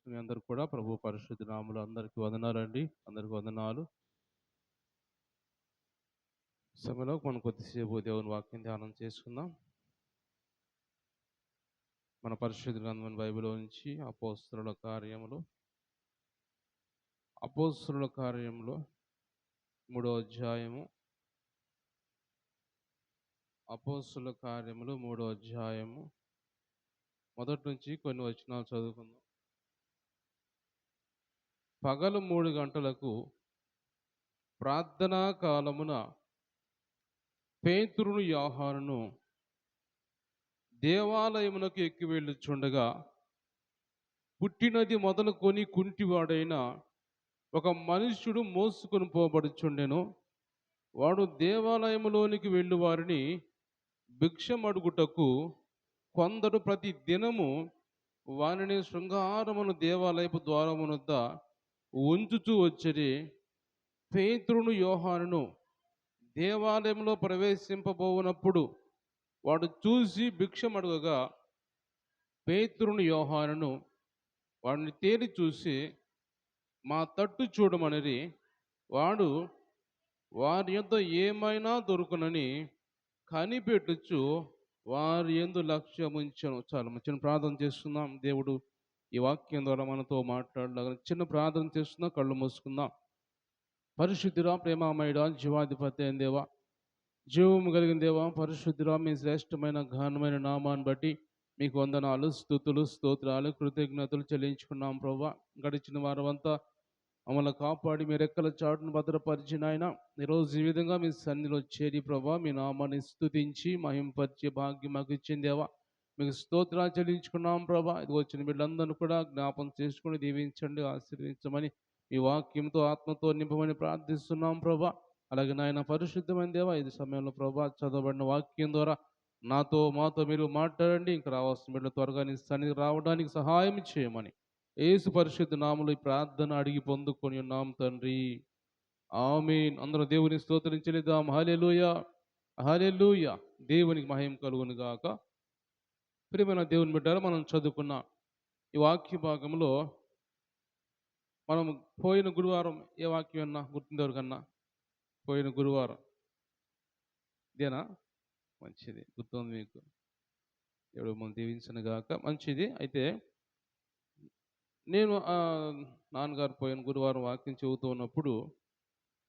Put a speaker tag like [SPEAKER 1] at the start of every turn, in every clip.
[SPEAKER 1] మీ అందరూ కూడా ప్రభు పరిశుద్ధ నామములో అందరికీ వందనాలండి. అందరికి వందనాలు. సమయంలో మనం కొద్దిసేపు దేవుని వాక్యం ధ్యానం చేసుకుందాం. మన పరిశుద్ధ గ్రంథమైన బైబిల్లో నుంచి అపోస్తలుల కార్యములో 3వ అధ్యాయము. అపోస్తలుల కార్యములు 3వ అధ్యాయము మొదటి నుంచి కొన్ని వచనాలు చదువుకుందాం. పగలు 3 గంటలకు ప్రార్థనా కాలమున పేతురును యోహానును దేవాలయమునకు ఎక్కి వెళ్ళుచుండగా పుట్టినది మొదలుకొని కుంటివాడైన ఒక మనుష్యుడు మోసుకొని పోబడుచుండెను. వాడు దేవాలయములోనికి వెళ్ళు వారిని భిక్షమడుగుటకు కొందరు ప్రతి దినము వారిని శృంగారమును దేవాలయపు ద్వారమునొద్ద ఉంచుచూ వచ్చిరి. పేతురును యోహానును దేవాలయంలో ప్రవేశింపబోనప్పుడు వాడు చూసి భిక్షమడుగగా పేతురును యోహానును వాడిని తేరి చూసి మా తట్టు చూడమనిరి. వాడు వారి యొద్ద ఏమైనా దొరుకునని కనిపెట్టుచు వారి యందు లక్ష్యముంచెను. చాలా చిన్న ప్రార్థన చేస్తున్నాం. దేవుడు ఈ వాక్యం ద్వారా మనతో మాట్లాడలాగా చిన్న ప్రార్థన చేస్తున్నాం. కళ్ళు మూసుకుందాం. పరిశుద్ధురా, ప్రేమామయుడా, జీవాధిపతి అయిన దేవా, జీవము కలిగిన దేవా, పరిశుద్ధురా, మీ శ్రేష్టమైన ఘనమైన నామాన్ని బట్టి మీకు వందనాలు, స్తుతులు, స్తోత్రాలు, కృతజ్ఞతలు చెల్లించుకున్నాం ప్రభా. గడిచిన వారమంతా మమ్మల్ని కాపాడి మీ రెక్కల చాటును భద్రపరిచిన ఆయన ఈరోజు ఈ విధంగా మీ సన్నిధిలో చేరి ప్రభా మీ నామాన్ని స్తుతించి మహింపరిచే భాగ్యం మాకు ఇచ్చింది దేవా. మీకు స్తోత్రాలు చెల్లించుకున్నాం ప్రభా. ఇది వచ్చిన వీళ్ళందరూ కూడా జ్ఞాపం చేసుకుని దీవించండి, ఆశీర్వదించమని ఈ వాక్యంతో ఆత్మతో నింపమని ప్రార్థిస్తున్నాం ప్రభా. అలాగే నాయన పరిశుద్ధమైన దేవా, ఇది సమయంలో ప్రభా చదవబడిన వాక్యం ద్వారా మాతో మీరు మాట్లాడండి. ఇంకా రావాల్సిన వీళ్ళు త్వరగా నీ సన్నిధి రావడానికి సహాయం చేయమని యేసు పరిశుద్ధ నామములో ఈ ప్రార్థన అడిగి పొందుకొని ఉన్నాం తండ్రి, ఆమేన్. అందరూ దేవుని స్తోత్రించలేదాం. హల్లెలూయా, హల్లెలూయా. దేవునికి మహిమ కలుగును గాక. ప్రియమైన దేవుని బిడ్డలారా, మనం చదువుకున్న ఈ వాక్య భాగంలో మనం పోయిన గురువారం ఏ వాక్యం అన్నా గుర్తుందెవరికన్నా? పోయిన గురువారం ఇదేనా? మంచిది, గుర్తుంది మీకు. దేవుడు మనం దీవించను గాక. మంచిది. అయితే నేను నాన్నగారు పోయిన గురువారం వాక్యం చెబుతూ ఉన్నప్పుడు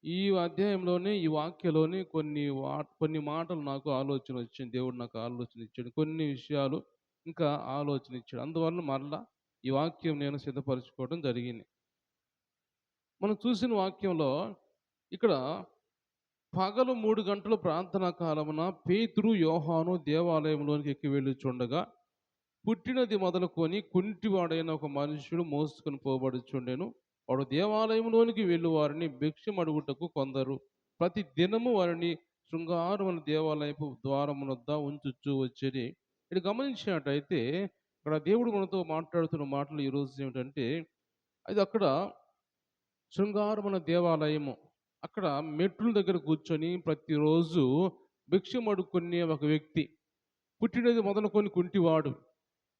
[SPEAKER 1] ఈ అధ్యాయంలోనే ఈ వాక్యలోని కొన్ని మాటలు నాకు ఆలోచన వచ్చింది. దేవుడు నాకు ఆలోచన ఇచ్చాడు. కొన్ని విషయాలు ఇంకా ఆలోచన ఇచ్చాడు. అందువల్ల మరలా ఈ వాక్యం నేను సిద్ధపరచుకోవడం జరిగింది. మనం చూసిన వాక్యంలో ఇక్కడ పగలు 3 గంటల ప్రార్థనా కాలమున పేతురు యోహాను దేవాలయంలోనికి ఎక్కి వెళ్ళుచుండగా పుట్టినది మొదలుకొని కుంటివాడైన ఒక మనుషుడు మోసుకొని పోబడుచుండెను. వాడు దేవాలయంలోనికి వెళ్ళు వారిని భిక్షమడుగుటకు కొందరు ప్రతి దినము వారిని శృంగారమున దేవాలయపు ద్వారమునొద్ద ఉంచుచూ వచ్చిరి. ఇది గమనించినట్టయితే ఇక్కడ దేవుడు మనతో మాట్లాడుతున్న మాటలు ఈరోజు ఏమిటంటే, అది అక్కడ శృంగారమున దేవాలయము, అక్కడ మెట్ల దగ్గర కూర్చొని ప్రతిరోజు భిక్షమడుకునే ఒక వ్యక్తి, పుట్టినది మొదలుకొని కుంటివాడు.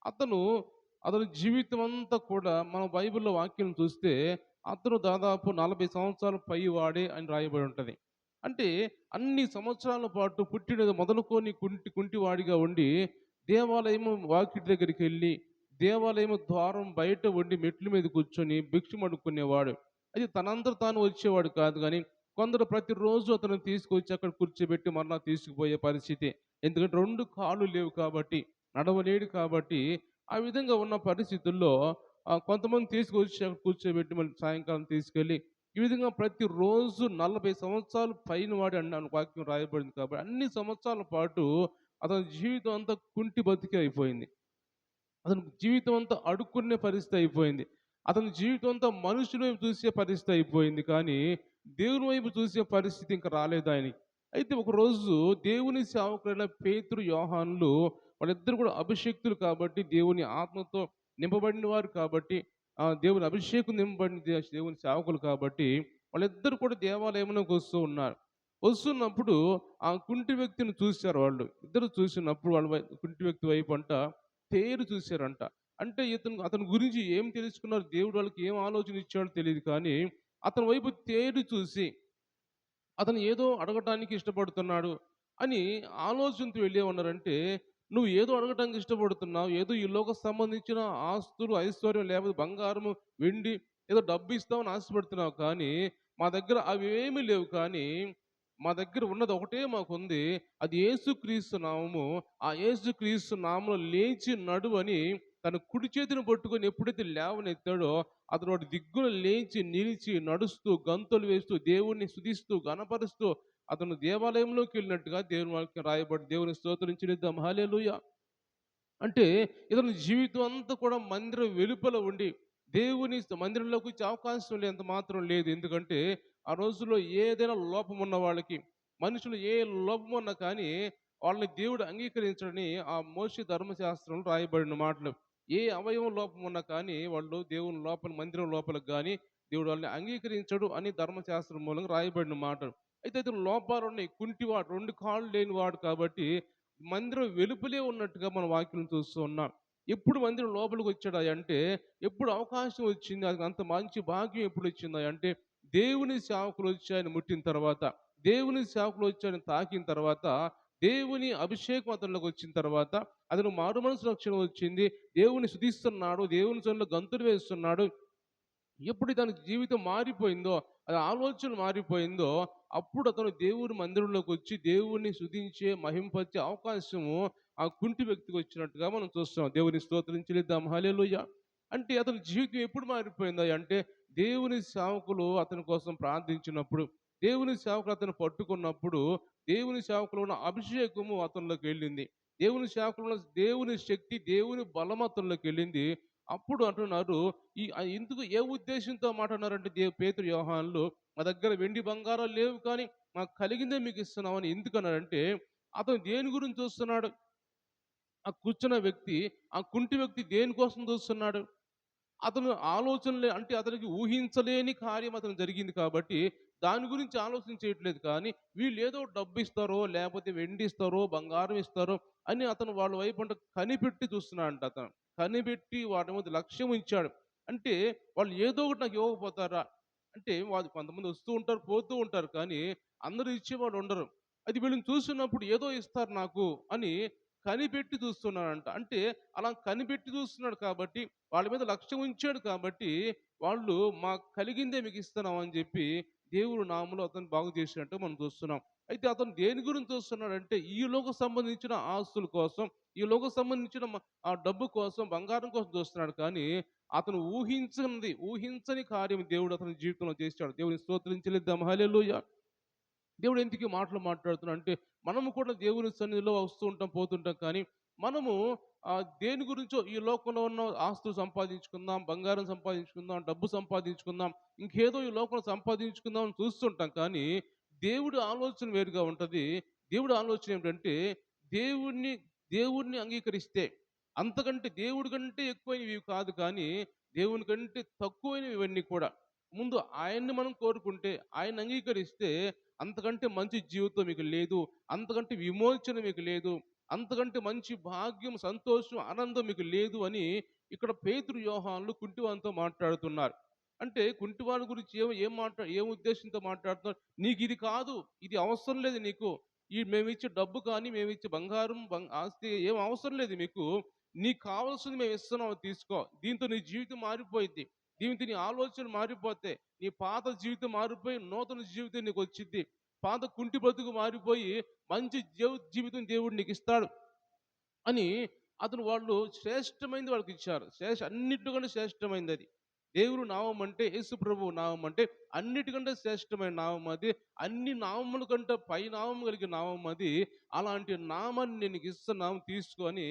[SPEAKER 1] అతను జీవితం అంతా కూడా మన బైబిల్లో వాక్యం చూస్తే అతను దాదాపు 40 సంవత్సరాల పై వాడే అని రాయబడి ఉంటుంది. అంటే అన్ని సంవత్సరాల పాటు పుట్టినది మొదలుకొని కుంటివాడిగా ఉండి దేవాలయము వాకిటి దగ్గరికి వెళ్ళి దేవాలయము ద్వారం బయట ఉండి మెట్ల మీద కూర్చొని భిక్షమడుకునేవాడు. అది తనంతట తాను వచ్చేవాడు కాదు, కానీ కొందరు ప్రతిరోజు అతను తీసుకొచ్చి అక్కడ కూర్చోబెట్టి మరలా తీసుకుపోయే పరిస్థితి. ఎందుకంటే 2 కాళ్ళు లేవు కాబట్టి, నడవలేడు కాబట్టి, ఆ విధంగా ఉన్న పరిస్థితుల్లో కొంతమంది తీసుకొచ్చి అక్కడ కూర్చోబెట్టి మళ్ళీ సాయంకాలం తీసుకెళ్ళి ఈ విధంగా ప్రతిరోజు 40 సంవత్సరాలు పైన వాడి అన్న వాక్యం రాయబడింది. కాబట్టి అన్ని సంవత్సరాల పాటు అతని జీవితం అంతా కుంటి బతికి అయిపోయింది. అతని జీవితం అంతా అడుక్కునే పరిస్థితి అయిపోయింది. అతని జీవితం అంతా మనుషుల వైపు చూసే పరిస్థితి అయిపోయింది, కానీ దేవుని వైపు చూసే పరిస్థితి ఇంకా రాలేదు ఆయనకి. అయితే ఒకరోజు దేవుని సేవకులైన పేతురు యోహానులు వాళ్ళిద్దరు కూడా అభిషేక్తులు కాబట్టి, దేవుని ఆత్మతో నింపబడిన వారు కాబట్టి, దేవుని అభిషేకం నింపబడిన దేవుని సేవకులు కాబట్టి వాళ్ళిద్దరు కూడా దేవాలయంలోకి వస్తున్నప్పుడు ఆ కుంటి వ్యక్తిని చూశారు. వాళ్ళు ఇద్దరు చూసినప్పుడు కుంటి వ్యక్తి వైపు అంట తేరు చూశారంట. అంటే అతని గురించి ఏం తెలుసుకున్నారు, దేవుడు వాళ్ళకి ఏం ఆలోచన ఇచ్చాడో తెలీదు కానీ, అతని వైపు తేరి చూసి అతను ఏదో అడగటానికి ఇష్టపడుతున్నాడు అని ఆలోచనతో వెళ్ళే ఉన్నారంటే, నువ్వు ఏదో అడగటానికి ఇష్టపడుతున్నావు, ఏదో ఈ లోక సంబంధించిన ఆస్తులు, ఐశ్వర్యం లేకపోతే బంగారము, వెండి ఏదో డబ్బు ఇస్తామని ఆశపడుతున్నావు కానీ, మా దగ్గర అవేమీ లేవు కానీ, మా దగ్గర ఉన్నది ఒకటే మాకుంది. అది యేసుక్రీస్తు నామము. ఆ యేసుక్రీస్తు నామంలో లేచి నడువని తన కుడి చేతిని పట్టుకొని ఎప్పుడైతే లేవనెత్తాడో, అతను వాడు దిగ్గున లేచి, నిలిచి, నడుస్తూ, గంతులు వేస్తూ, దేవుణ్ణి స్తుతిస్తూ, ఘనపరుస్తూ, అతను దేవాలయంలోకి వెళ్ళినట్టుగా దేవుని వాక్యం రాయబడి దేవుని స్తోత్రం చెల్లిద్దాం. హల్లెలూయా! అంటే ఇతని జీవితం అంతా కూడా మందిరం వెలుపల ఉండి దేవుని మందిరంలోకి వచ్చే అవకాశం లేంత మాత్రం లేదు. ఎందుకంటే ఆ రోజుల్లో ఏదైనా లోపం ఉన్న వాళ్ళకి, మనుషులు ఏ లోపం ఉన్నా కానీ వాళ్ళని దేవుడు అంగీకరించడని ఆ మోషే ధర్మశాస్త్రంలో రాయబడిన మాటలు. ఏ అవయవం లోపం ఉన్నా కానీ వాళ్ళు దేవుని లోపల మందిరం లోపలికి కానీ దేవుడు వాళ్ళని అంగీకరించడు అని ధర్మశాస్త్రం మూలంగా రాయబడిన మాటలు. అయితే ఇతను లోపాలు ఉన్నాయి. కుంటివాడు, 2 కాళ్ళు లేనివాడు కాబట్టి మందిరం వెలుపలే ఉన్నట్టుగా మన వాక్యం చూస్తూ ఉన్నాం. ఎప్పుడు మందిరం లోపలికి వచ్చాడా అంటే, ఎప్పుడు అవకాశం వచ్చింది, అది అంత మంచి భాగ్యం ఎప్పుడు వచ్చిందా అంటే, దేవుని సేవకులు వచ్చి ఆయన ముట్టిన తర్వాత, దేవుని సేవకులు వచ్చి ఆయన తాకిన తర్వాత, దేవుని అభిషేకం అతనిలోకి వచ్చిన తర్వాత, అతను మారుమనసు రక్షణ వచ్చింది. దేవుని స్తుతిస్తున్నాడు, దేవుని సన్నిధిలో గంతులు వేస్తున్నాడు. ఎప్పుడు తన జీవితం మారిపోయిందో, అది ఆలోచన మారిపోయిందో, అప్పుడు అతను దేవుని మందిరంలోకి వచ్చి దేవుణ్ణి స్తుతించే, మహింపరిచే అవకాశము ఆ కుంటి వ్యక్తికి వచ్చినట్టుగా మనం చూస్తాం. దేవుని స్తోత్రం చెల్లిద్దాం. హల్లెలూయా! అంటే అతని జీవితం ఎప్పుడు మారిపోయిందా అంటే, దేవుని సేవకులు అతని కోసం ప్రార్థించినప్పుడు, దేవుని సేవకులు అతను పట్టుకున్నప్పుడు, దేవుని సేవకులో ఉన్న అభిషేకము అతనిలోకి వెళ్ళింది. దేవుని సేవకులో ఉన్న దేవుని శక్తి, దేవుని బలం అతనిలోకి వెళ్ళింది. అప్పుడు అంటున్నారు, ఎందుకు ఏ ఉద్దేశంతో మాట అన్నారంటే పేతురు, యోహానులు, మా దగ్గర వెండి బంగారాలు లేవు కానీ మాకు కలిగిందే మీకు ఇస్తున్నామని ఎందుకన్నారంటే, అతను దేని గురించి చూస్తున్నాడు? ఆ కూర్చున్న వ్యక్తి, ఆ కుంటి వ్యక్తి దేనికోసం చూస్తున్నాడు? అతను ఆలోచనలే అంటే అతనికి ఊహించలేని కార్యం అతనికి జరిగింది కాబట్టి, దాని గురించి ఆలోచన చేయట్లేదు కానీ, వీళ్ళేదో డబ్బు ఇస్తారో, లేపోతే వెండి ఇస్తారో, బంగారం ఇస్తారో అని అతను వాళ్ళ వైపంట కనిపెట్టి చూస్తున్నాడంట అతను. కనిపెట్టి వాటి మీద లక్ష్యం ఉంచాడు. అంటే వాళ్ళు ఏదో ఒకటి నాకు ఇవ్వకపోతారా? అంటే వాళ్ళు కొంతమంది వస్తూ ఉంటారు, పోతూ ఉంటారు కానీ, అందరూ ఇచ్చేవాళ్ళు ఉండరు. అది వీళ్ళని చూస్తున్నప్పుడు ఏదో ఇస్తారు నాకు అని కనిపెట్టి చూస్తున్నాడంట. అంటే అలా కనిపెట్టి చూస్తున్నాడు కాబట్టి, వాళ్ళ మీద లక్ష్యం ఉంచాడు కాబట్టి, వాళ్ళు మాకు కలిగిందే మీకు ఇస్తున్నాం అని చెప్పి దేవుడు నామములో అతన్ని బాగు చేసినట్టు మనం చూస్తున్నాం. అయితే అతను దేని గురించి చూస్తున్నాడంటే, ఈ లోక సంబంధించిన ఆస్తుల కోసం, ఈ లోక సంబంధించిన ఆ డబ్బు కోసం, బంగారం కోసం చూస్తున్నాడు కానీ, అతను ఊహించని కార్యం దేవుడు అతని జీవితంలో చేశాడు. దేవుని స్తోత్రం చెల్లిద్దాం. హల్లెలూయా! దేవుడు ఎందుకు ఈ మాటలు మాట్లాడుతున్నాడు అంటే, మనము కూడా దేవుని సన్నిధిలో వస్తూ ఉంటాం, పోతుంటాం కానీ, మనము దేని గురించో ఈ లోకంలో ఉన్న ఆస్తులు సంపాదించుకుందాం, బంగారం సంపాదించుకుందాం, డబ్బు సంపాదించుకుందాం, ఇంకేదో ఈ లోకంలో సంపాదించుకుందాం అని చూస్తుంటాం కానీ, దేవుడి ఆలోచన వేరుగా ఉంటది. దేవుడి ఆలోచన ఏమిటంటే, దేవుడిని దేవుడిని అంగీకరిస్తే, అంతకంటే దేవుడి కంటే ఎక్కువైనవి ఇవి కాదు కానీ, దేవుని కంటే తక్కువైనవి ఇవన్నీ కూడా. ముందు ఆయన్ని మనం కోరుకుంటే, ఆయన్ని అంగీకరిస్తే అంతకంటే మంచి జీవితం మీకు లేదు. అంతకంటే విమోచన మీకు లేదు. అంతకంటే మంచి భాగ్యం, సంతోషం, ఆనందం మీకు లేదు అని ఇక్కడ పేతురు, యోహానులు కుంటివానితో మాట్లాడుతున్నారు. అంటే కుంటివాని గురించి ఏం ఉద్దేశంతో మాట్లాడుతున్నారు? నీకిది కాదు. ఇది అవసరం లేదు నీకు. మేమిచ్చే డబ్బు కానీ, మేమిచ్చే బంగారం, ఆస్తి ఏం అవసరం లేదు మీకు. నీకు కావాల్సింది మేమిస్తున్నాం తీసుకో. దీంతో నీ జీవితం మారిపోయిద్ది. దీంతో నీ ఆలోచనలు మారిపోతాయి. నీ పాత జీవితం మారిపోయి నూతన జీవితం నీకొచ్చిద్ది. పాత కుంటి బ్రతుకు మారిపోయి మంచి జీవితం దేవుడు నీకిస్తాడు అని వాళ్ళు శ్రేష్టమైనది వాళ్ళకిచ్చారు. అన్నిటికంటే శ్రేష్టమైనదది. దేవుడు నామం అంటే, యేసు ప్రభువు నామం అంటే అన్నిటికంటే శ్రేష్టమైన నామం అది. అన్ని నామముల కంటే పై నామం కలిగిన నామం అది. అలాంటి నామాన్ని నేను నీకిస్తున్నాను తీసుకో అని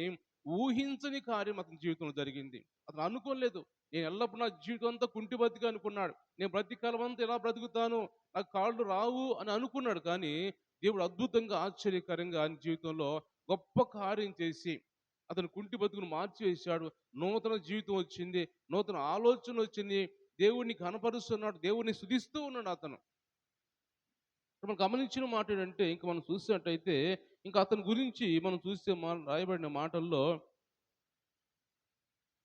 [SPEAKER 1] ఊహించని కార్యం అతని జీవితంలో జరిగింది. అతను అనుకోలేదు. నేను ఎల్లప్పుడూ నా జీవితం అంతా కుంటి బతికే అనుకున్నాడు. నేను బ్రతికాలం అంతా ఎలా బ్రతుకుతాను? నాకు కాళ్ళు రావు అని అనుకున్నాడు కానీ, దేవుడు అద్భుతంగా, ఆశ్చర్యకరంగా ఆయన జీవితంలో గొప్ప కార్యం చేసి అతను కుంటి బతుకును మార్చివేశాడు. నూతన జీవితం వచ్చింది. నూతన ఆలోచన వచ్చింది. దేవుడిని కనపరుస్తున్నాడు. దేవుడిని స్తుతిస్తూ ఉన్నాడు అతను. మనం గమనించిన మాట ఏంటంటే, ఇంక మనం చూసినట్టయితే, ఇంక అతని గురించి మనం చూస్తే రాయబడిన మాటల్లో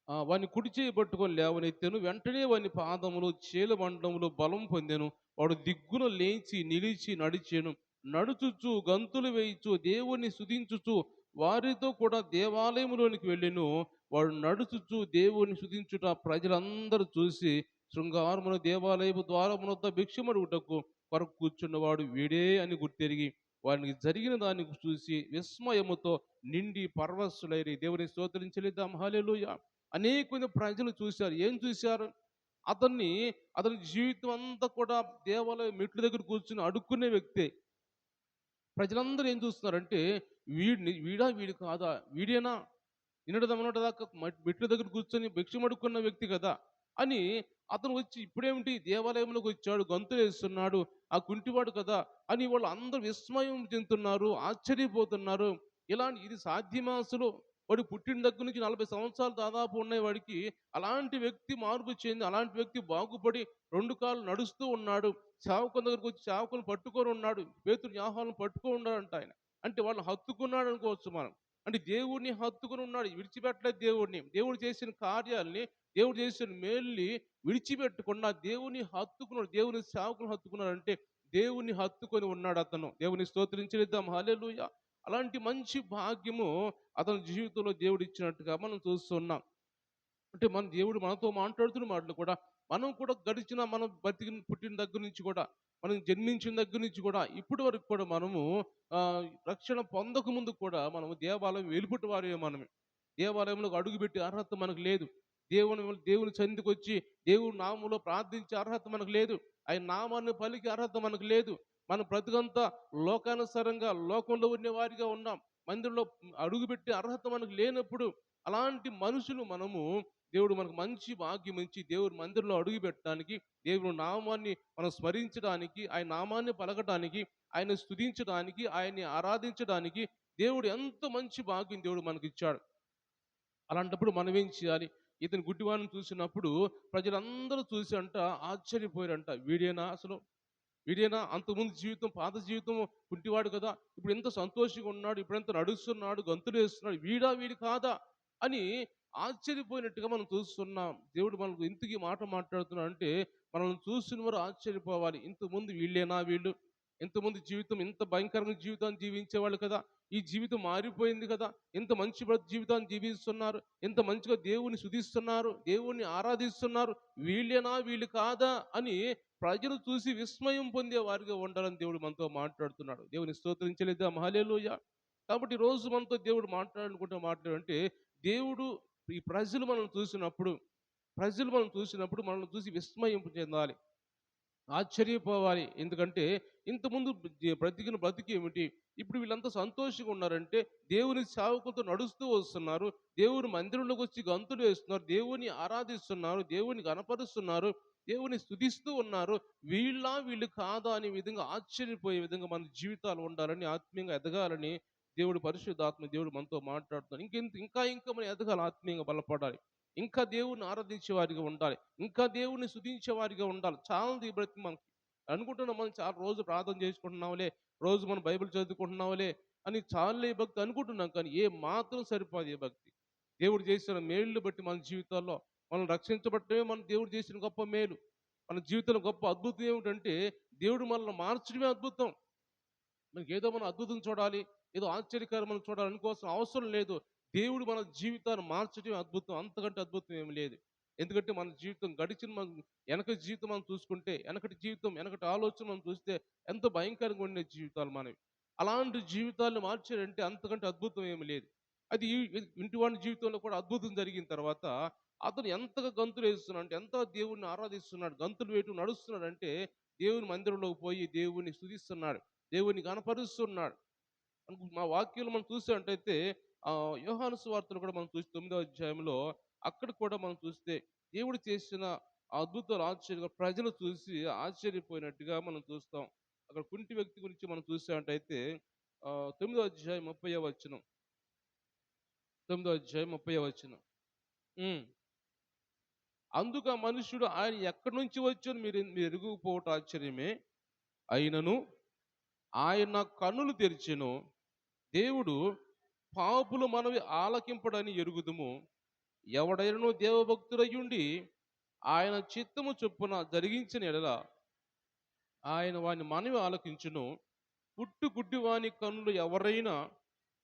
[SPEAKER 1] వాని కుడి చేయి పట్టుకొని లేవనెత్తెను. వెంటనే వాని పాదములు చీలమండములు బలం పొందెను. వాడు దిగ్గున లేచి నిలిచి నడిచెను. నడుచుచు గంతులు వేయుచు దేవుని స్తుతించుచు వారితో కూడా దేవాలయములోనికి వెళ్ళెను. వాడు నడుచుచు దేవుని స్తుతించుట ప్రజలందరూ చూసి శృంగారమున దేవాలయపు ద్వారమునొద్ద భిక్షమడుగుటకు కొరకు కూర్చున్నవాడు వీడే అని గుర్తెరిగి వానికి జరిగిన దాన్ని చూసి విస్మయముతో నిండి పరవశులైరి దేవుని స్తోత్రం చెల్లిద్దాం. హల్లెలూయా. అనేకమైన ప్రజలు చూశారు. ఏం చూశారు? అతన్ని అతని జీవితం అంతా కూడా దేవాలయం మెట్ల దగ్గర కూర్చొని అడుక్కునే వ్యక్తే. ప్రజలందరూ ఏం చూస్తున్నారంటే వీడు కాదా? వీడేనా? నిన్నటిదా మొన్నటిదాకా మెట్ల దగ్గర కూర్చొని భిక్షం అడుక్కున్న వ్యక్తి కదా! అని అతను వచ్చి ఇప్పుడేమిటి దేవాలయంలోకి వచ్చాడు, గంతులేస్తున్నాడు, ఆ కుంటివాడు కదా! అని వాళ్ళు అందరూ విస్మయం చెందుతున్నారు, ఆశ్చర్యపోతున్నారు. ఇది సాధ్యమా అసలు? వాడు పుట్టిన దగ్గర నుంచి 40 సంవత్సరాలు దాదాపు ఉన్నాయి వాడికి. అలాంటి వ్యక్తి మార్పు చెంది, అలాంటి వ్యక్తి బాగుపడి 2 కాళ్ళు నడుస్తూ ఉన్నాడు. సేవకుల దగ్గరికి వచ్చి సేవకులను పట్టుకొని ఉన్నాడు. పేతురు, యోహానులను పట్టుకొని ఉన్నాడంట ఆయన. అంటే వాళ్ళని హత్తుకున్నాడు అనుకోవచ్చు మనం. అంటే దేవుడిని హత్తుకొని ఉన్నాడు. విడిచిపెట్టలేదు దేవుడిని. దేవుడు చేసిన కార్యాల్ని, దేవుడు చేసిన మేలుని విడిచిపెట్టకుండా దేవుని హత్తుకున్నాడు. దేవుని సేవకులను హత్తుకున్నాడంటే దేవుని హత్తుకొని ఉన్నాడు అతను. దేవుని స్తోత్రం చెల్లిద్దాం. హల్లెలూయా. అలాంటి మంచి భాగ్యము అతని జీవితంలో దేవుడు ఇచ్చినట్టుగా మనం చూస్తున్నాం. అంటే మన దేవుడు మనతో మాట్లాడుతున్న మాటలు కూడా మనం కూడా గడిచిన మనం బతికిన పుట్టిన దగ్గర నుంచి కూడా మనం జన్మించిన దగ్గర నుంచి కూడా ఇప్పటి వరకు కూడా మనము రక్షణ పొందక ముందు కూడా మనము దేవాలయం వెలుపుటి వారే మనమే. దేవాలయంలోకి అడుగుపెట్టే అర్హత మనకు లేదు. దేవుని సన్నిధికి వచ్చి దేవుని నామంలో ప్రార్థించే అర్హత మనకు లేదు. ఆయన నామాన్ని పలికే అర్హత మనకు లేదు. మన బ్రతుకంతా లోకానుసారంగా లోకంలో ఉన్న వారిగా ఉన్నాం. మందిరంలో అడుగుపెట్టే అర్హత మనకు లేనప్పుడు అలాంటి మనుషులు మనము దేవుడు మనకు మంచి భాగ్యం ఇచ్చి దేవుడి మందిరంలో అడుగు పెట్టడానికి, దేవుని నామాన్ని మనం స్మరించడానికి, ఆయన నామాన్ని పలకటానికి, ఆయన స్తుతించడానికి, ఆయన్ని ఆరాధించడానికి దేవుడు ఎంతో మంచి భాగ్యం దేవుడు మనకిచ్చాడు. అలాంటప్పుడు మనం ఏం చేయాలి? ఇతని గుడ్డివాడిని చూసినప్పుడు ప్రజలందరూ చూసి ఆశ్చర్యపోయారంట. వీడేనా అసలు? వీడేనా? అంతకుముందు జీవితం, పాత జీవితం కుంటివాడు కదా! ఇప్పుడు ఎంత సంతోషంగా ఉన్నాడు, ఇప్పుడెంత నడుస్తున్నాడు, గంతులేస్తున్నాడు. వీడు కాదా? అని ఆశ్చర్యపోయినట్టుగా మనం చూస్తున్నాం. దేవుడు మనకు ఎందుకు ఈ మాట మాట్లాడుతున్నాడు అంటే, మనల్ని చూసిన వారు ఆశ్చర్యపోవాలి. ఇంతకుముందు వీళ్ళేనా వీళ్ళు? ఇంతకుముందు జీవితం ఇంత భయంకరమైన జీవితాన్ని జీవించేవాళ్ళు కదా! ఈ జీవితం మారిపోయింది కదా! ఎంత మంచి జీవితాన్ని జీవిస్తున్నారు. ఎంత మంచిగా దేవుని స్తుతిస్తున్నారు, దేవుణ్ణి ఆరాధిస్తున్నారు. వీళ్ళేనా? వీళ్ళు కాదా? అని ప్రజలు చూసి విస్మయం పొందే వారిగా ఉండాలని దేవుడు మనతో మాట్లాడుతున్నాడు. దేవుని స్తోత్రం చెల్లిద్దాం. హల్లెలూయా. కాబట్టి ఈరోజు మనతో దేవుడు మాట్లాడంటే దేవుడు ఈ ప్రజలు మనం చూసినప్పుడు మనల్ని చూసి విస్మయం చెందాలి, ఆశ్చర్యపోవాలి. ఎందుకంటే ఇంతకుముందు బ్రతికిన బ్రతికేమిటి? ఇప్పుడు వీళ్ళంతా సంతోషంగా ఉన్నారంటే దేవుని సేవకులతో నడుస్తూ వస్తున్నారు. దేవుని మందిరంలోకి వచ్చి గంతులు వేస్తున్నారు. దేవుని ఆరాధిస్తున్నారు. దేవుని గణపరుస్తున్నారు. దేవుని స్తుతిస్తూ ఉన్నారు. వీళ్ళు కాదా అనే విధంగా ఆశ్చర్యపోయే విధంగా మన జీవితాలు ఉండాలని, ఆత్మీయంగా ఎదగాలని పరిశుద్ధాత్మ దేవుడు మనతో మాట్లాడుతున్నాడు. ఇంకా మనం ఎదగాలి, ఆత్మీయంగా బలపడాలి. ఇంకా దేవుణ్ణి ఆరాధించే వారిగా ఉండాలి. ఇంకా దేవుణ్ణి స్తుతించే వారిగా ఉండాలి. చాలాది బ్రతికి మనకి అనుకుంటున్నాం, మనం చాలా రోజు ప్రార్థన చేసుకుంటున్నాంలే, రోజు మనం బైబిల్ చదువుకుంటున్నాంలే అని చాలులే ఈ భక్తి అనుకుంటున్నాం. కానీ ఏ మాత్రం సరిపోదు ఈ భక్తి. దేవుడు చేసిన మేలుని బట్టి మన జీవితాల్లో మనం రక్షించబట్టమే మన దేవుడు చేసిన గొప్ప మేలు. మన జీవితంలో గొప్ప అద్భుతం ఏమిటంటే దేవుడు మనల్ని మార్చడమే అద్భుతం. ఏదో మనం అద్భుతం చూడాలి, ఏదో ఆశ్చర్యకరమైన చూడాలి అనుకోవాల్సిన అవసరం లేదు. దేవుడు మన జీవితాన్ని మార్చడం అద్భుతం. అంతకంటే అద్భుతం ఏమి లేదు. ఎందుకంటే మన జీవితం గడిచిన వెనకటి జీవితం మనం చూసుకుంటే, వెనకటి ఆలోచన మనం చూస్తే ఎంతో భయంకరంగా ఉండే జీవితాలు మనవి. అలాంటి జీవితాలను మార్చాడంటే అంతకంటే అద్భుతం ఏమి లేదు. అది ఇంటివాడి జీవితంలో కూడా అద్భుతం జరిగిన తర్వాత అతను ఎంతగా గంతులు వేస్తున్నాడు అంటే, ఎంత దేవుణ్ణి ఆరాధిస్తున్నాడు, గంతులు వేయటం నడుస్తున్నాడు అంటే దేవుని మందిరంలోకి పోయి దేవుణ్ణి స్తుతిస్తున్నాడు, దేవుని గణపరుస్తున్నాడు. మా వాక్యాలు మనం చూసినట్టయితే యోహాను సువార్తలు కూడా మనం చూసి 9వ అధ్యాయంలో అక్కడ కూడా మనం చూస్తే దేవుడు చేసిన అద్భుతాలు ఆశ్చర్యంగా ప్రజలు చూసి ఆశ్చర్యపోయినట్టుగా మనం చూస్తాం. అక్కడ కుంటి వ్యక్తి గురించి మనం చూసినట్టయితే 9వ అధ్యాయం 30వ వచనం. 9వ అధ్యాయం 30వ వచనం. అందుకు ఆ మనుష్యుడు ఆయన ఎక్కడి నుంచి వచ్చాను మీరు ఎరుగుపోవటం ఆశ్చర్యమే, అయినను ఆయన కన్నులు తెరిచెను. దేవుడు పాపులు మనవి ఆలకింపడని ఎరుగుదుము. ఎవడైనను దేవభక్తుడయ్యుండి ఆయన చిత్తము చొప్పున జరిగించిన ఎడల ఆయన వాని మనవి ఆలకించును. పుట్టు గుడ్డివాని కన్నులు ఎవరైనా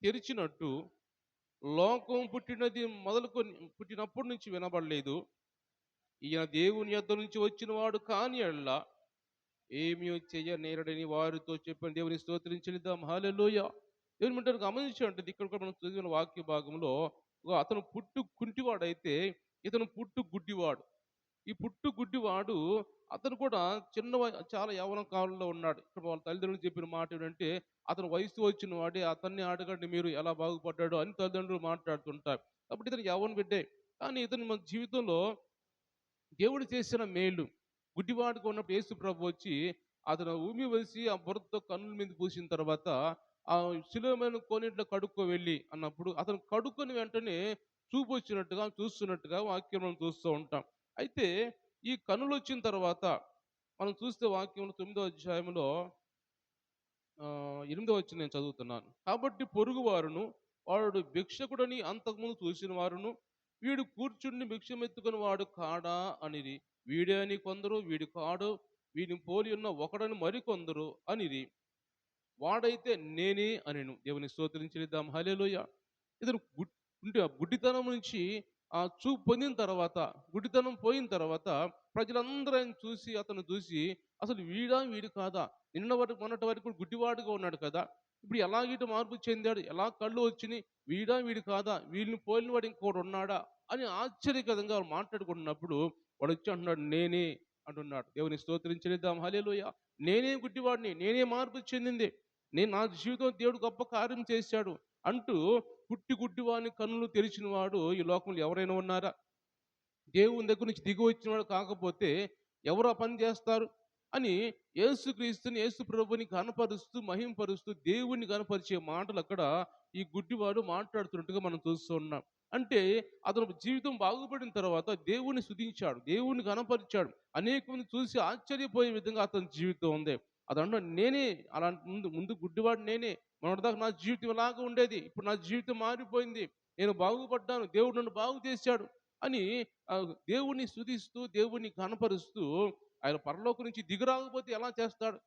[SPEAKER 1] తెరిచినట్టు లోకం పుట్టినప్పటి నుంచి వినబడలేదు. ఈయన దేవుని యొద్ద నుంచి వచ్చిన వాడు కాని ఎడల ఏమీ చెయ్యనేరడని వారితో చెప్పిన దేవుని స్తోత్రించుదాం. హల్లెలూయా. దేవుని బిడ్డలు గమనించినట్లయితే ఇక్కడ కూడా మనం చదివిన వాక్య భాగంలో అతను పుట్టు కుంటివాడైతే ఇతను పుట్టు గుడ్డివాడు. ఈ పుట్టు గుడ్డివాడు అతను కూడా చాలా యవ్వన కాలంలో ఉన్నాడు. ఇక్కడ వాళ్ళ తల్లిదండ్రులు చెప్పిన మాట ఏంటంటే అతను వయసు వచ్చిన వాడే, అతన్ని అడగండి మీరు ఎలా బాగుపడ్డాడు అని తల్లిదండ్రులు మాట్లాడుతుంటారు. కాబట్టి ఇతను యవ్వన బిడ్డే. కానీ ఇతను మన జీవితంలో దేవుడు చేసిన మేలు, గుడ్డివాడుగా ఉన్నప్పుడు యేసు ప్రభు వచ్చి అతను ఉమి వేసి ఆ బురదతో కన్నుల మీద పూసిన తర్వాత ఆ శిలువ మీద కోనేటిలో కడుక్కో వెళ్ళి అన్నప్పుడు అతను కడుక్కొని వెంటనే చూపు వచ్చినట్టుగా చూస్తున్నట్టుగా వాక్యం మనం చూస్తూ ఉంటాం. అయితే ఈ కన్నులు వచ్చిన తర్వాత మనం చూస్తే వాక్యంలో 9వ అధ్యాయంలో 8వ వచనం నేను చదువుతున్నాను. కాబట్టి పొరుగువారును వాడు భిక్షకుడని అంతకుముందు చూసిన వారును వీడు కూర్చుండి భిక్షమెత్తుకుని వాడు కాడా అనిరి. వీడే అని కొందరు, వీడు కాడు, వీడిని పోలి ఉన్న ఒకడని మరికొందరు అనిరి. వాడైతే నేనే అనెను. దేవుని స్తోత్రించుదాం. హల్లెలూయా. ఇతను గుడ్డితనం నుంచి చూపు పొందిన తర్వాత, గుడ్డితనం పోయిన తర్వాత ప్రజలందరూ ఆయన చూసి అతను చూసి అసలు వీడు కాదా, మొన్నటి వరకు గుడ్డివాడుగా ఉన్నాడు కదా, ఇప్పుడు ఎలాగీట మార్పు చెందాడు, ఎలా కళ్ళు వచ్చినాయి, వీడు కాదా, వీళ్ళని పోలిన వాడు ఇంకోటి ఉన్నాడా అని ఆశ్చర్యకరంగా మాట్లాడుకుంటున్నప్పుడు వాడు వచ్చి అంటున్నాడు నేనే అంటున్నాడు. దేవుని స్తోత్రించుదాం. హల్లెలూయా. నేనే గుడ్డివాడిని, నేనే మార్పు చెందింది, నా జీవితం దేవుడు గొప్ప కార్యం చేశాడు అంటూ పుట్టి గుడ్డివాని కన్నులు తెరిచిన వాడు ఈ లోకంలో ఎవరైనా ఉన్నారా? దేవుని దగ్గర నుంచి దిగి వచ్చినవాడు కాకపోతే ఎవరు ఆ పని చేస్తారు అని యేసుక్రీస్తుని, యేసు ప్రభుని కనపరుస్తూ మహింపరుస్తూ దేవుణ్ణి కనపరిచే మాటలు అక్కడ ఈ గుడ్డివాడు మాట్లాడుతున్నట్టుగా మనం చూస్తూ ఉన్నాం. అంటే అతను జీవితం బాగుపడిన తర్వాత దేవుణ్ణి స్తుతించాడు, దేవుణ్ణి కనపరిచాడు, అనేక మంది చూసి ఆశ్చర్యపోయే విధంగా అతని జీవితం ఉంది. అతను నేనే అలాంటి ముందు గుడ్డివాడు నేనే, మొన్నటిదాకా నా జీవితం ఇలాగ ఉండేది, ఇప్పుడు నా జీవితం మారిపోయింది, నేను బాగుపడ్డాను, దేవుడు నన్ను బాగు చేశాడు అని దేవుణ్ణి స్తుతిస్తూ దేవుణ్ణి కనపరుస్తూ ఆయన పరలోకం నుంచి దిగిరాకపోతే ఎలా చేస్తాడు?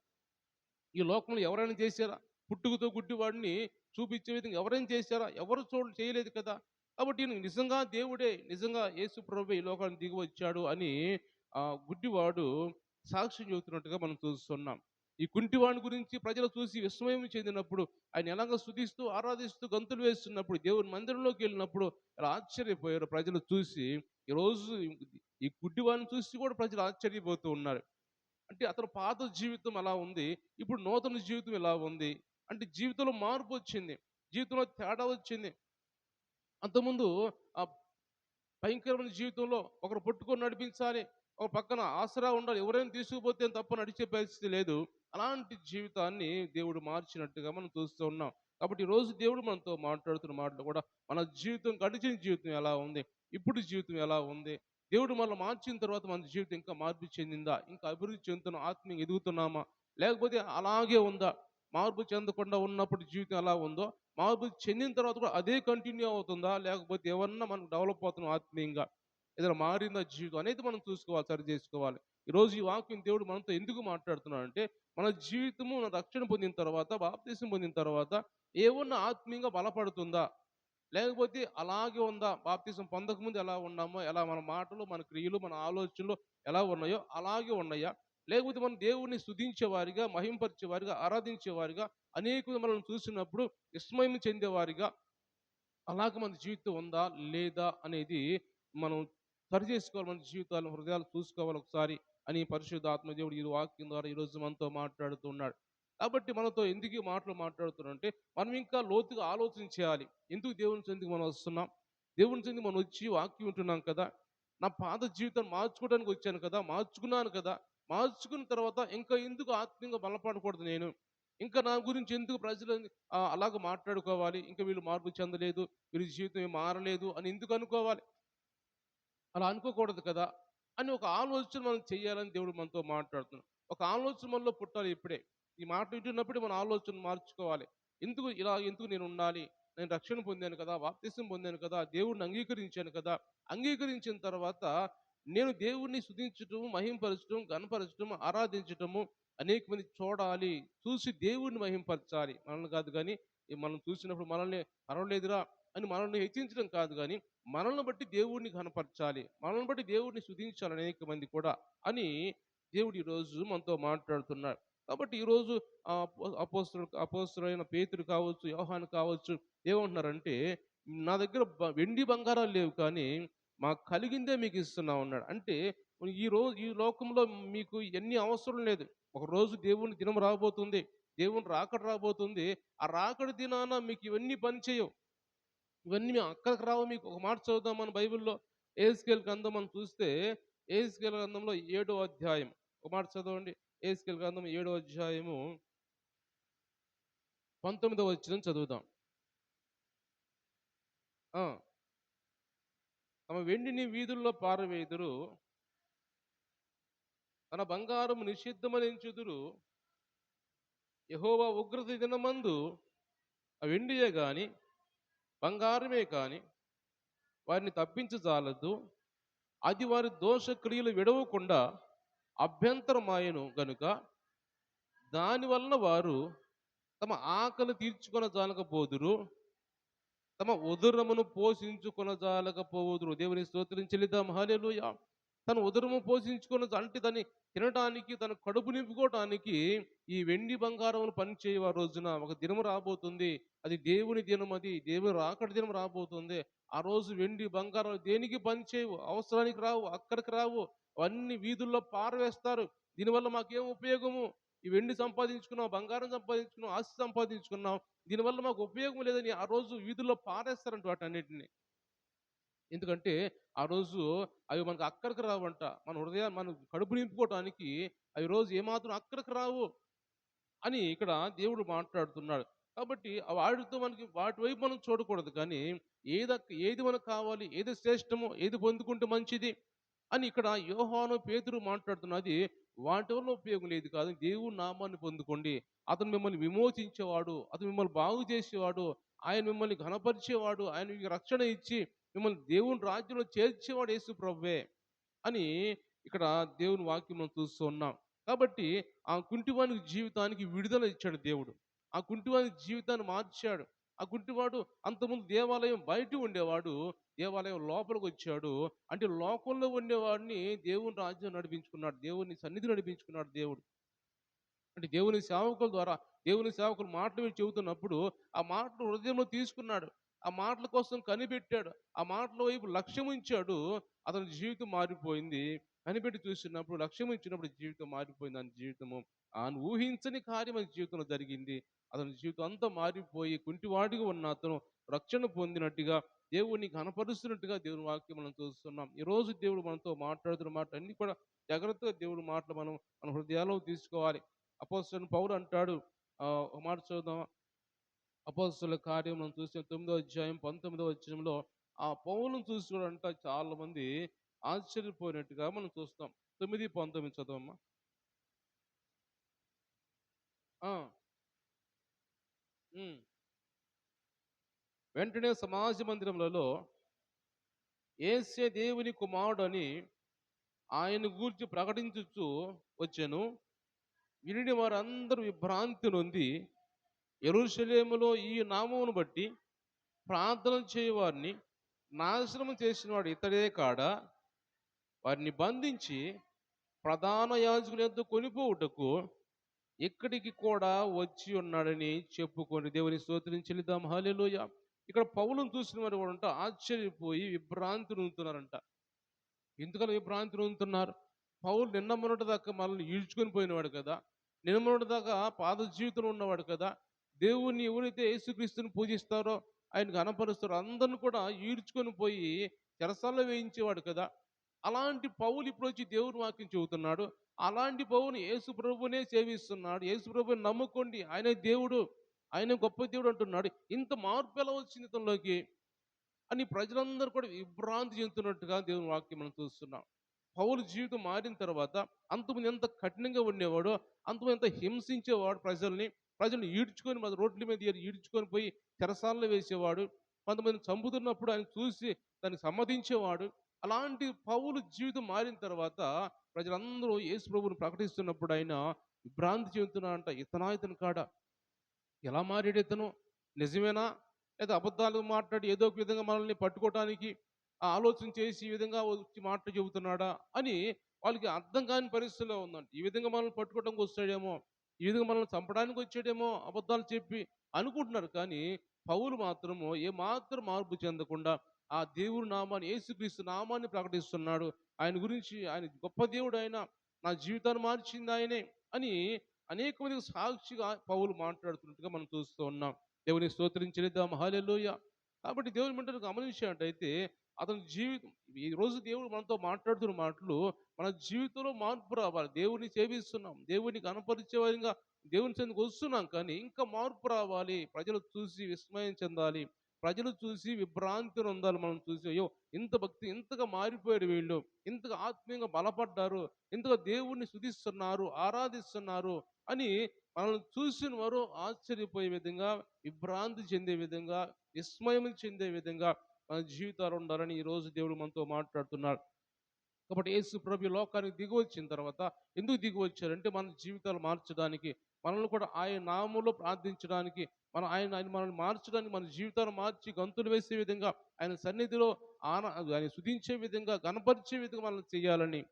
[SPEAKER 1] ఈ లోకంలో ఎవరైనా చేశారా? పుట్టుకతో గుడ్డివాడిని చూపించే విధంగా ఎవరైనా చేశారా? ఎవరు చేయలేదు కదా. కాబట్టి ఈయన నిజంగా దేవుడే, నిజంగా యేసు ప్రభువే ఈ లోకానికి దిగి వచ్చాడు అని గుడ్డివాడు సాక్ష్యం చెబుతున్నట్టుగా మనం చూస్తున్నాం. ఈ కుంటివాడి గురించి ప్రజలు చూసి విస్మయం చెందినప్పుడు ఆయన ఎలాగ స్తుతిస్తూ ఆరాధిస్తూ గంతులు వేస్తున్నప్పుడు దేవుని మందిరంలోకి వెళ్ళినప్పుడు అలా ఆశ్చర్యపోయారు ప్రజలు చూసి. ఈరోజు ఈ గుడ్డివాడిని చూసి కూడా ప్రజలు ఆశ్చర్యపోతూ ఉన్నారు. అంటే అతను పాత జీవితం అలా ఉంది, ఇప్పుడు నూతన జీవితం ఇలా ఉంది. అంటే జీవితంలో మార్పు వచ్చింది, జీవితంలో తేడా వచ్చింది. అంతకుముందు ఆ భయంకరమైన జీవితంలో ఒకరు పట్టుకొని నడిపించాలి, ఒక పక్కన ఆసరా ఉండాలి, ఎవరైనా తీసుకుపోతే తప్ప నడిచే పరిస్థితి లేదు. అలాంటి జీవితాన్ని దేవుడు మార్చినట్టుగా మనం చూస్తూ ఉన్నాం. కాబట్టి ఈరోజు దేవుడు మనతో మాట్లాడుతున్న మాటలు కూడా మన జీవితం, గడిచిన జీవితం ఎలా ఉంది, ఇప్పుడు జీవితం ఎలా ఉంది, దేవుడు మనల్ని మార్చిన తర్వాత మన జీవితం ఇంకా మార్పు చెందిందా, ఇంకా అభివృద్ధి చెందుతున్న ఆత్మీయంగా ఎదుగుతున్నామా, లేకపోతే అలాగే ఉందా, మార్పు చెందకుండా ఉన్నప్పుడు జీవితం ఎలా ఉందో మార్పు చెందిన తర్వాత కూడా అదే కంటిన్యూ అవుతుందా, లేకపోతే ఏమన్నా మనం డెవలప్ అవుతున్నాం ఆత్మీయంగా, ఏదైనా మారిందా జీవితం అనేది మనం చూసుకోవాలి, సరి చేసుకోవాలి. ఈరోజు ఈ వాక్యం దేవుడు మనతో ఎందుకు మాట్లాడుతున్నాడంటే మన జీవితము రక్షణ పొందిన తర్వాత, బాప్తీసం పొందిన తర్వాత ఏమన్నా ఆత్మీయంగా బలపడుతుందా, లేకపోతే అలాగే ఉందా, బాప్తీసం పొందకముందు ఎలా ఉన్నామో, ఎలా మన మాటలు, మన క్రియలు, మన ఆలోచనలు ఎలా ఉన్నాయో అలాగే ఉన్నాయా, లేకపోతే మనం దేవుణ్ణి స్తుతించేవారిగా, మహింపరిచేవారిగా, ఆరాధించేవారిగా, అనేకులు మనల్ని చూసినప్పుడు విస్మయం చెందేవారిగా అలాగ మన జీవితం ఉందా లేదా అనేది మనం సరి చేసుకోవాలి. మన జీవితాలను, హృదయాలు చూసుకోవాలి ఒకసారి అని పరిశుద్ధ ఆత్మదేవుడు ఈ వాక్యం ద్వారా ఈరోజు మనతో మాట్లాడుతూ ఉన్నాడు. కాబట్టి మనతో ఎందుకు ఈ మాటలు మాట్లాడుతున్నాడంటే మనం ఇంకా లోతుగా ఆలోచన చేయాలి. ఎందుకు దేవుని చెందికి మనం వస్తున్నాం, దేవుని చెందికి మనం వచ్చి వాక్యం వింటున్నాం కదా, నా పాత జీవితాన్ని మార్చుకోవడానికి వచ్చాను కదా, మార్చుకున్నాను కదా, మార్చుకున్న తర్వాత ఇంకా ఎందుకు ఆత్మీయంగా బలపడకూడదు నేను, ఇంకా నా గురించి ఎందుకు ప్రజలు అలాగ మాట్లాడుకోవాలి, ఇంకా వీళ్ళు మార్పు చెందలేదు, వీరి జీవితం ఏం మారలేదు అని ఎందుకు అనుకోవాలి, అలా అనుకోకూడదు కదా అని ఒక ఆలోచన మనం చేయాలని దేవుడు మనతో మాట్లాడుతున్నాడు. ఒక ఆలోచన మనలో పుట్టాలి ఇప్పుడే. ఈ మాట వింటున్నప్పుడే మన ఆలోచన మార్చుకోవాలి. ఎందుకు నేను ఉండాలి, నేను రక్షణ పొందాను కదా, బాప్తిసం పొందాను కదా, దేవుడిని అంగీకరించాను కదా. అంగీకరించిన తర్వాత నేను దేవుడిని స్తుతించటం, మహింపరచటం, ఘనపరచటం, ఆరాధించటము అనేక మంది చూడాలి. చూసి దేవుడిని మహింపరచాలి. మనల్ని కాదు గానీ, మనం చూసినప్పుడు మనల్ని పర్వాలేదురా అని మనల్ని హెచ్చించడం కాదు గానీ, మనల్ని బట్టి దేవుడిని ఘనపరచాలి. మనల్ని బట్టి దేవుడిని స్తుతించాలి అనేక మంది కూడా అని దేవుడు ఈరోజు మనతో మాట్లాడుతున్నాడు. కాబట్టి ఈరోజు అపోస్తలుడైన పేతురు కావచ్చు, యోహాను కావచ్చు, ఏమంటున్నారంటే, నా దగ్గర వెండి బంగారాలు లేవు కానీ మాకు కలిగిందే మీకు ఇస్తున్నా ఉన్నాడు. అంటే ఈ లోకంలో మీకు ఎన్ని అవసరం లేదు. ఒకరోజు దేవుని దినం రాబోతుంది. దేవుని రాకడ రాబోతుంది. ఆ రాకడ దినాన మీకు ఇవన్నీ పని చేయవు. ఇవన్నీ అక్కడికి రావు మీకు. ఒక మాట చదువుదాం మన బైబిల్‌లో. యెహెజ్కేలు గ్రంథం మనం చూస్తే, యెహెజ్కేలు గ్రంథంలో 7వ అధ్యాయం. ఒక మాట చదవండి. యెహెజ్కేలు గ్రంథం 7వ అధ్యాయము 19వ వచనం చదువుదాం. ఆ! తమ వెండిని వీధుల్లో పారవేయుదురు. తన బంగారము నిషిద్ధమనెంచుదురు. యెహోవా ఉగ్రత దినమందు ఆ వెండియే గాని, బంగారమే కాని వారిని తప్పించజాలదు. అది వారి దోష క్రియలు విడవకుండా అభ్యంతరమాయెను గనుక, దాని వలన వారు తమ ఆకలి తీర్చుకొనజాలకపోదురు. తమ ఉదరమును పోషించుకొనజాలకపోవుదురు. దేవుని స్తోత్రం చెల్లిద్దాం. హల్లెలూయా. తన ఉదరము పోషించుకొన అంటే దాన్ని తినటానికి, తన కడుపు నింపుకోవటానికి ఈ వెండి బంగారములు పనిచేయవు. ఆ రోజున ఒక దినం రాబోతుంది. అది దేవుని దినం, అది దేవుని రాకడ దినం రాబోతుంది. ఆ రోజు వెండి బంగారాలు దేనికి పనిచేయవు, అవసరానికి రావు, అక్కడికి రావు. అవన్నీ వీధుల్లో పారవేస్తారు. దీనివల్ల మాకేం ఉపయోగము? ఈ వెండి సంపాదించుకున్నాం, బంగారం సంపాదించుకున్నాం, ఆస్తి సంపాదించుకున్నాం. దీనివల్ల మాకు ఉపయోగం లేదని ఆ రోజు వీధుల్లో పారేస్తారంట వాటన్నిటిని. ఎందుకంటే ఆ రోజు అవి మనకు అక్కడికి రావంట. మన కడుపు నింపుకోవటానికి అవి రోజు ఏమాత్రం అక్కడికి రావు అని ఇక్కడ దేవుడు మాట్లాడుతున్నాడు. కాబట్టి వాటితో వాటి వైపు మనం చూడకూడదు కానీ, ఏది మనకు కావాలి, ఏది శ్రేష్టమో, ఏది పొందుకుంటే మంచిది అని ఇక్కడ యోహాను, పేతురు మాట్లాడుతున్నది. వాటి వల్ల ఉపయోగం లేదు కాదు. దేవుని నామాన్ని పొందుకోండి. అతను మిమ్మల్ని విమోచించేవాడు. అతను మిమ్మల్ని బాగు చేసేవాడు. ఆయన మిమ్మల్ని ఘనపరిచేవాడు. ఆయన మీకు రక్షణ ఇచ్చి మిమ్మల్ని దేవుని రాజ్యంలో చేర్చేవాడు యేసు ప్రభువే అని ఇక్కడ దేవుని వాక్యం మనం చూస్తూ ఉన్నాం. కాబట్టి ఆ కుంటివాని జీవితానికి విడుదల ఇచ్చాడు దేవుడు. ఆ కుంటివాని జీవితాన్ని మార్చాడు. ఆ కుంటివాడు అంతకుముందు దేవాలయం బయట ఉండేవాడు. దేవాలయం లోపలికొచ్చాడు. అంటే లోకంలో ఉండేవాడిని దేవుని రాజ్యం నడిపించుకున్నాడు. దేవుని సన్నిధి నడిపించుకున్నాడు దేవుడు. అంటే దేవుని సేవకుల ద్వారా దేవుని సేవకులు మాటలు విని చెబుతున్నప్పుడు ఆ మాటలు హృదయంలో తీసుకున్నాడు. ఆ మాటల కోసం కనిపెట్టాడు. ఆ మాటల వైపు లక్ష్యం ఉంచాడు. అతని జీవితం మారిపోయింది. కనిపెట్టి చూసినప్పుడు, లక్ష్యం ఇచ్చినప్పుడు జీవితం మారిపోయింది. అతని జీవితము ఆయన ఊహించని కార్యం అతని జీవితంలో జరిగింది. అతని జీవితం అంతా మారిపోయి కుంటివాడిగా ఉన్న అతను రక్షణ పొందినట్టుగా, దేవుణ్ణి ఘనపరుస్తున్నట్టుగా దేవుని వాక్యం మనం చూస్తున్నాం. ఈరోజు దేవుడు మనతో మాట్లాడుతున్న మాటలు అన్ని కూడా జాగ్రత్తగా దేవుడి మాటలు మన హృదయాల్లో తీసుకోవాలి. అపోస్తలుడైన పౌలు అంటాడు, ఒక మాట చూద్దాం. అపోస్తలుల కార్యం మనం చూసిన 9వ అధ్యాయం 19వ వచనంలో ఆ పౌలును చూసి చూడంట చాలా మంది ఆశ్చర్యపోయినట్టుగా మనం చూస్తాం. 9, 19 చదవమ్మా. ఆ! హ్మ్. వెంటనే సమాజ మందిరములలో యేసే దేవుని కుమారుడని ఆయన గూర్చి ప్రకటించుచు వచ్చెను. వినిన వారందరూ విభ్రాంతి నొంది, యెరూషలేములో ఈ నామమును బట్టి ప్రార్థన చేయువారిని నాశనం చేసినవాడు ఇతడే కాడా? వారిని బంధించి ప్రధాన యాజకుని యొద్దకు కొనిపోవుటకు ఇక్కడికి కూడా వచ్చి ఉన్నాడని చెప్పుకొని దేవుని స్తోత్రం చెల్లిద్దాం. హల్లెలూయా. ఇక్కడ పౌలును చూసిన వారు కూడా ఆశ్చర్యపోయి విభ్రాంతి నొందుతున్నారంట. ఎందుకని విభ్రాంతి నొందుతున్నారు? పౌలు నిన్న మొన్నటి దాకా మనల్ని ఈడ్చుకొని పోయినవాడు కదా. నిన్న మొన్నటి దాకా పాత జీవితంలో ఉన్నవాడు కదా. దేవుణ్ణి ఎవరైతే యేసుక్రీస్తుని పూజిస్తారో, ఆయన ఘనపరుస్తారో అందరిని కూడా ఈడ్చుకొని పోయి చెరసాలలో వేయించేవాడు కదా. అలాంటి పౌలు ఇప్పుడొచ్చి దేవుని వాక్యం చెబుతున్నాడు. అలాంటి పౌలు యేసు ప్రభువునే సేవిస్తున్నాడు. యేసు ప్రభువుని నమ్ముకోండి. ఆయనే దేవుడు. ఆయనే గొప్ప దేవుడు అంటున్నాడు. ఇంత మార్పు ఎలా వచ్చింది ఇతనిలోకి? అని ప్రజలందరూ కూడా విభ్రాంతి చెందుతున్నట్టుగా దేవుని వాక్యం మనం చూస్తున్నాం. పౌలు జీవితం మారిన తర్వాత అంతకుముందు ఎంత కఠినంగా ఉండేవాడో, అంతకుముందు ఎంత హింసించేవాడు ప్రజల్ని, ప్రజలను ఈడ్చుకొని మన రోడ్ల మీద ఈడ్చుకొని పోయి చెరసాలలో వేసేవాడు. కొంతమందిని చంపుతున్నప్పుడు ఆయన చూసి దానికి సమ్మతించేవాడు. అలాంటి పౌలు జీవితం మారిన తర్వాత ప్రజలందరూ యేసు ప్రభువుని ప్రకటిస్తున్నప్పుడు ఆయన విభ్రాంతి చెందుతున్నాడంట. ఇతని కాడా? ఎలా మారాడు ఇతను? నిజమేనా? లేదా అబద్ధాలు మాట్లాడి ఏదో ఒక విధంగా మనల్ని పట్టుకోవటానికి ఆలోచన చేసి ఈ విధంగా వచ్చి మాటలు చెబుతున్నాడా? అని వాళ్ళకి అర్థం కాని పరిస్థితిలో ఉందంట. ఈ విధంగా మనల్ని పట్టుకోవడానికి వస్తాడేమో, ఈ విధంగా మనల్ని చంపడానికి వచ్చాడేమో అబద్ధాలు చెప్పి అనుకుంటున్నారు. కానీ పౌలు మాత్రము ఏమాత్రం మార్పు చెందకుండా ఆ దేవుని నామాన్ని, యేసుక్రీస్తు నామాన్ని ప్రకటిస్తున్నాడు. ఆయన గురించి ఆయన గొప్ప దేవుడు ఆయన, నా జీవితాన్ని మార్చింది ఆయనే అని అనేక మందికి సాక్షిగా పౌలు మాట్లాడుతున్నట్టుగా మనం చూస్తూ ఉన్నాం. దేవుని స్తోత్రం చెల్లిద్దాం. హల్లెలూయా. కాబట్టి దేవుని బిడ్డలు గమనించినట్టయితే అతని జీవితం ఈరోజు దేవుడు మనతో మాట్లాడుతున్న మాటలు మన జీవితంలో మార్పు రావాలి. దేవుడిని సేవిస్తున్నాం, దేవుడిని కనపరిచే విధంగా దేవుని చెందుకు వస్తున్నాం, కానీ ఇంకా మార్పు రావాలి. ప్రజలు చూసి విస్మయం చెందాలి, ప్రజలు చూసి విభ్రాంతి నొందాలి. మనం చూసి అయ్యో, ఇంత భక్తి, ఇంతగా మారిపోయారు వీళ్ళు, ఇంతగా ఆత్మీయంగా బలపడ్డారు, ఇంతగా దేవుణ్ణి స్తుతిస్తున్నారు, ఆరాధిస్తున్నారు అని మనల్ని చూసిన వారు ఆశ్చర్యపోయే విధంగా, విభ్రాంతి చెందే విధంగా, విస్మయం చెందే విధంగా మన జీవితాలు ఉండాలని ఈరోజు దేవుడు మనతో మాట్లాడుతున్నాడు. కాబట్టి యేసు ప్రభు ఈ లోకానికి దిగి వచ్చిన తర్వాత ఎందుకు దిగి వచ్చారంటే మన జీవితాలు మార్చడానికి, మనల్ని కూడా ఆయన నామంలో ప్రార్థించడానికి, ఆయన మనల్ని మార్చడానికి, మన జీవితాలు మార్చి గంతులు వేసే విధంగా, ఆయన సన్నిధిలో ఆయన స్తుతించే విధంగా, గణపరిచే విధంగా మనల్ని చేయాలని,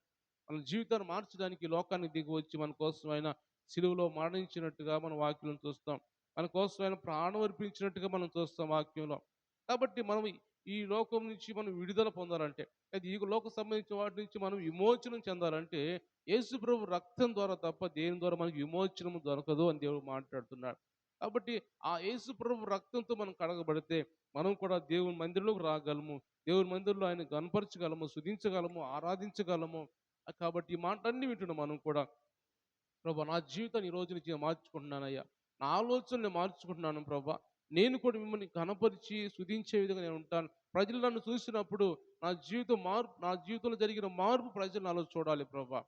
[SPEAKER 1] మన జీవితాన్ని మార్చడానికి ఈ లోకానికి దిగి వచ్చి మన కోసం ఆయన సిలువలో మరణించినట్టుగా మన వాక్యం చూస్తాం. మన కోసం ఆయన ప్రాణం అర్పించినట్టుగా మనం చూస్తాం వాక్యంలో. కాబట్టి మనం ఈ లోకం నుంచి మనం విడుదల పొందాలంటే, అయితే ఈ లోక సంబంధించిన వాటి నుంచి మనం విమోచనం చెందాలంటే యేసు ప్రభు రక్తం ద్వారా తప్ప దేని ద్వారా మనకి విమోచనం దొరకదు అని దేవుడు మాట్లాడుతున్నాడు. కాబట్టి ఆ యేసు ప్రభు రక్తంతో మనం కడగబడితే మనం కూడా దేవుని మందిరంలోకి రాగలము. దేవుని మందిరంలో ఆయన గనపరచగలము, స్తుతించగలము, ఆరాధించగలము. కాబట్టి ఈ మాటలన్నీ వింటున్నాం మనం కూడా. ప్రభా, నా జీవితాన్ని ఈ రోజు నుంచి నేను మార్చుకుంటున్నానయ్యా. నా ఆలోచనలు నేను మార్చుకుంటున్నాను ప్రభా. నేను కూడా మిమ్మల్ని ఘనపరిచి స్తుతించే విధంగా నేను ఉంటాను. ప్రజలు నన్ను చూసినప్పుడు నా జీవితంలో జరిగిన మార్పు ప్రజలు నాలో చూడాలి ప్రభా.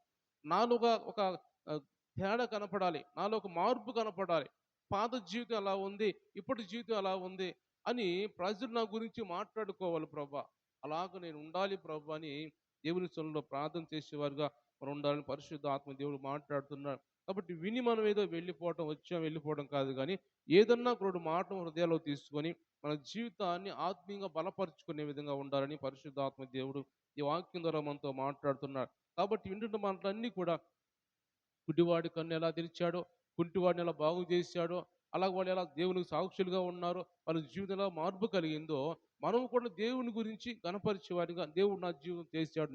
[SPEAKER 1] నాలో ఒక ఆహ్, తేడా కనపడాలి. నాలో ఒక మార్పు కనపడాలి. పాత జీవితం ఎలా ఉంది, ఇప్పటి జీవితం ఎలా ఉంది అని ప్రజలు నా గురించి మాట్లాడుకోవాలి ప్రభా. అలాగ నేను ఉండాలి ప్రభా అని దేవుని సన్నిధిలో ప్రార్థన చేసేవారుగా మనం ఉండాలని పరిశుద్ధ ఆత్మ దేవుడు మాట్లాడుతున్నాడు. కాబట్టి విని మనం ఏదో వెళ్ళిపోవడం కాదు గానీ, ఏదన్నా ఒక 2 మాటలు హృదయాల్లో తీసుకొని, మన జీవితాన్ని ఆత్మీయంగా బలపరుచుకునే విధంగా ఉండాలని పరిశుద్ధాత్మ దేవుడు ఈ వాక్యం ద్వారా మనతో మాట్లాడుతున్నాడు. కాబట్టి వింటున్న మాటలన్నీ కూడా గుడ్డివాడి కన్ను ఎలా తెరిచాడో, కుంటివాడిని ఎలా బాగు చేశాడో, అలాగ వాళ్ళు ఎలా దేవునికి సాక్షులుగా ఉన్నారో, వాళ్ళ జీవితంలో మార్పు కలిగిందో, మనం కూడా దేవుని గురించి గణపరిచేవాడిగా దేవుడు నా జీవితం చేశాడు.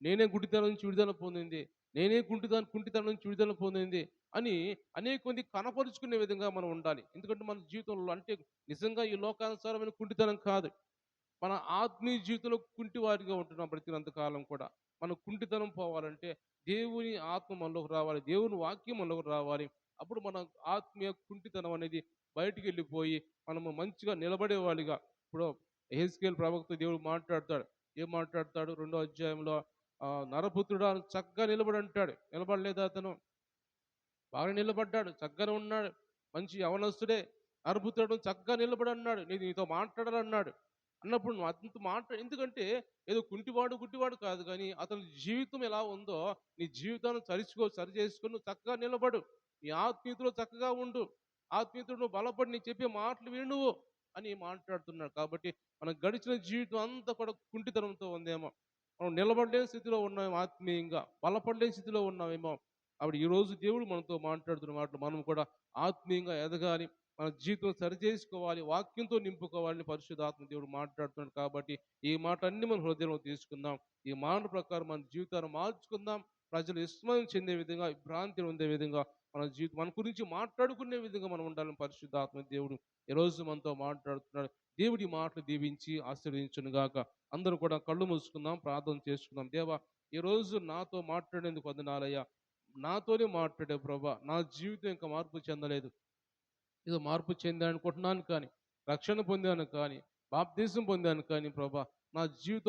[SPEAKER 1] నేనే గుడ్డితనం నుంచి విడుదల పొందింది. నేనే కుంటితనం నుంచి విడుదల పొందింది అని అనేక మంది కనపరుచుకునే విధంగా మనం ఉండాలి. ఎందుకంటే మన జీవితంలో అంటే నిజంగా ఈ లోకానుసారమైన కుంటితనం కాదు. మన ఆత్మీయ జీవితంలో కుంటివారిగా ఉంటున్నాం బ్రతికినంత కాలం కూడా. మన కుంటితనం పోవాలంటే దేవుని ఆత్మ మనలోకి రావాలి. దేవుని వాక్యం మనలోకి రావాలి. అప్పుడు మన ఆత్మీయ కుంటితనం అనేది బయటికెళ్ళిపోయి మనము మంచిగా నిలబడేవాళ్ళుగా. ఇప్పుడు యెహెజ్కేలు ప్రవక్త దేవుడు మాట్లాడతాడు. ఏం మాట్లాడతాడు? 2వ అధ్యాయంలో నరపుత్రుడా చక్కగా నిలబడంటాడు. నిలబడలేదా అతను? బాగా నిలబడ్డాడు. చక్కగానే ఉన్నాడు. మంచి యవనస్తుడే. నరపుత్రుడు చక్కగా నిలబడన్నాడు. నేను నీతో మాట్లాడాలన్నాడు. అన్నప్పుడు నువ్వు అంత ఎందుకంటే ఏదో కుంటివాడు, గుడ్డివాడు కాదు గానీ, అతని జీవితం ఎలా ఉందో నీ జీవితాన్ని సరి చేసుకొని నువ్వు చక్కగా నిలబడు. నీ ఆత్మీయతలో చక్కగా ఉండు. ఆత్మీయతలో నువ్వు బలపడి నేను చెప్పే మాటలు విను నువ్వు అని మాట్లాడుతున్నాడు. కాబట్టి మనం గడిచిన జీవితం అంతా కూడా కుంటితనంతో ఉందేమో. మనం నిలబడలేని స్థితిలో ఉన్నామేమో ఆత్మీయంగా. బలపడలేని స్థితిలో ఉన్నామేమో. అప్పుడు ఈరోజు దేవుడు మనతో మాట్లాడుతున్న మాటలు మనం కూడా ఆత్మీయంగా ఎదగాలి. మన జీవితం సరిచేసుకోవాలి. వాక్యంతో నింపుకోవాలని పరిశుద్ధాత్మ దేవుడు మాట్లాడుతున్నాడు. కాబట్టి ఈ మాటలన్నీ మన హృదయంలో తీసుకుందాం. ఈ మాట ప్రకారం మన జీవితాన్ని మార్చుకుందాం. ప్రజలు విస్మయం చెందే విధంగా, భ్రాంతి ఉండే విధంగా మన గురించి మాట్లాడుకునే విధంగా మనం ఉండాలని పరిశుద్ధాత్మ దేవుడు ఈరోజు మనతో మాట్లాడుతున్నాడు. దేవుడి మాటలు దీవించి ఆశీర్వదించును గాక. అందరూ కూడా కళ్ళు మూసుకుందాం, ప్రార్థన చేసుకుందాం. దేవా, ఈరోజు నాతో మాట్లాడేందుకు వందనాలయ్యా. నాతోనే మాట్లాడావు ప్రభా. నా జీవితం ఇంకా మార్పు చెందలేదు. ఏదో మార్పు చెందాను అనుకుంటున్నాను కానీ, రక్షణ పొందాను కానీ, బాప్తీసం పొందాను కానీ ప్రభా, నా జీవితం